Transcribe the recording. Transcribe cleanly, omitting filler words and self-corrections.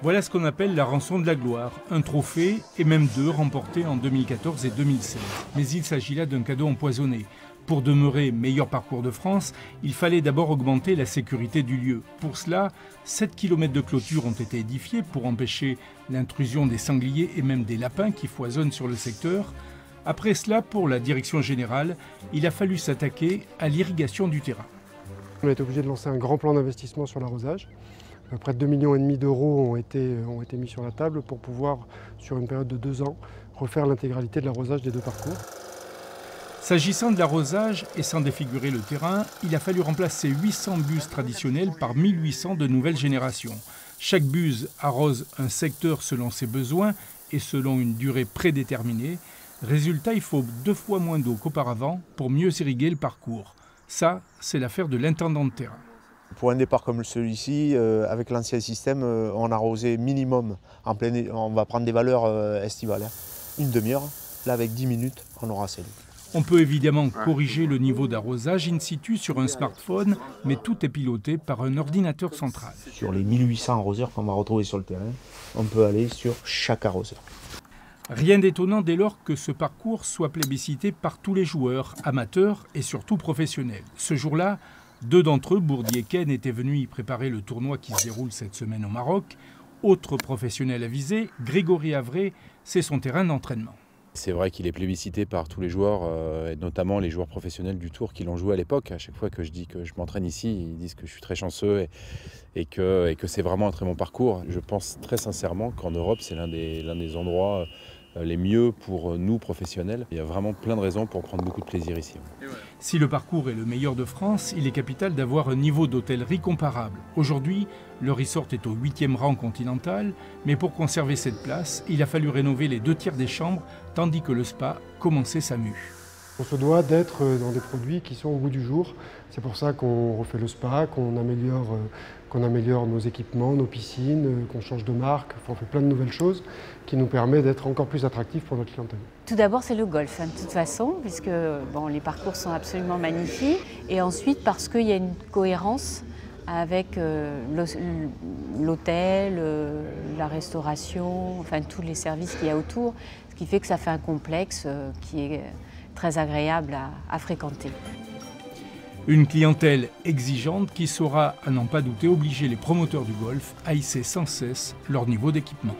Voilà ce qu'on appelle la rançon de la gloire, un trophée et même deux remportés en 2014 et 2016. Mais il s'agit là d'un cadeau empoisonné. Pour demeurer meilleur parcours de France, il fallait d'abord augmenter la sécurité du lieu. Pour cela, 7 km de clôture ont été édifiés pour empêcher l'intrusion des sangliers et même des lapins qui foisonnent sur le secteur. Après cela, pour la direction générale, il a fallu s'attaquer à l'irrigation du terrain. On a été obligé de lancer un grand plan d'investissement sur l'arrosage. Près de 2,5 millions d'euros ont été mis sur la table pour pouvoir, sur une période de 2 ans, refaire l'intégralité de l'arrosage des deux parcours. S'agissant de l'arrosage, et sans défigurer le terrain, il a fallu remplacer 800 buses traditionnelles par 1800 de nouvelles générations. Chaque buse arrose un secteur selon ses besoins et selon une durée prédéterminée. Résultat, il faut 2 fois moins d'eau qu'auparavant pour mieux irriguer le parcours. Ça, c'est l'affaire de l'intendant de terrain. Pour un départ comme celui-ci, avec l'ancien système, on arrosait minimum, on va prendre des valeurs estivales, une demi-heure. Là, avec 10 minutes, on aura assez d'eau. On peut évidemment corriger le niveau d'arrosage in situ sur un smartphone, mais tout est piloté par un ordinateur central. Sur les 1800 arroseurs qu'on va retrouver sur le terrain, on peut aller sur chaque arroseur. Rien d'étonnant dès lors que ce parcours soit plébiscité par tous les joueurs, amateurs et surtout professionnels. Ce jour-là, 2 d'entre eux, Bourdi et Ken, étaient venus y préparer le tournoi qui se déroule cette semaine au Maroc. Autre professionnel avisé, Grégory Avray, c'est son terrain d'entraînement. C'est vrai qu'il est plébiscité par tous les joueurs, et notamment les joueurs professionnels du Tour qui l'ont joué à l'époque. À chaque fois que je dis que je m'entraîne ici, ils disent que je suis très chanceux et que c'est vraiment un très bon parcours. Je pense très sincèrement qu'en Europe, c'est l'un des endroits les mieux pour nous professionnels. Il y a vraiment plein de raisons pour prendre beaucoup de plaisir ici. Si le parcours est le meilleur de France, il est capital d'avoir un niveau d'hôtellerie comparable. Aujourd'hui, le resort est au 8e rang continental, mais pour conserver cette place, il a fallu rénover les 2 tiers des chambres, tandis que le spa commençait sa mue. On se doit d'être dans des produits qui sont au goût du jour. C'est pour ça qu'on refait le spa, qu'on améliore nos équipements, nos piscines, qu'on change de marque. On fait plein de nouvelles choses qui nous permettent d'être encore plus attractifs pour notre clientèle. Tout d'abord, c'est le golf, de toute façon, puisque les parcours sont absolument magnifiques. Et ensuite, parce qu'il y a une cohérence avec l'hôtel, la restauration, enfin tous les services qu'il y a autour, ce qui fait que ça fait un complexe qui est très agréable à fréquenter. Une clientèle exigeante qui saura, à n'en pas douter, obliger les promoteurs du golf à hisser sans cesse leur niveau d'équipement.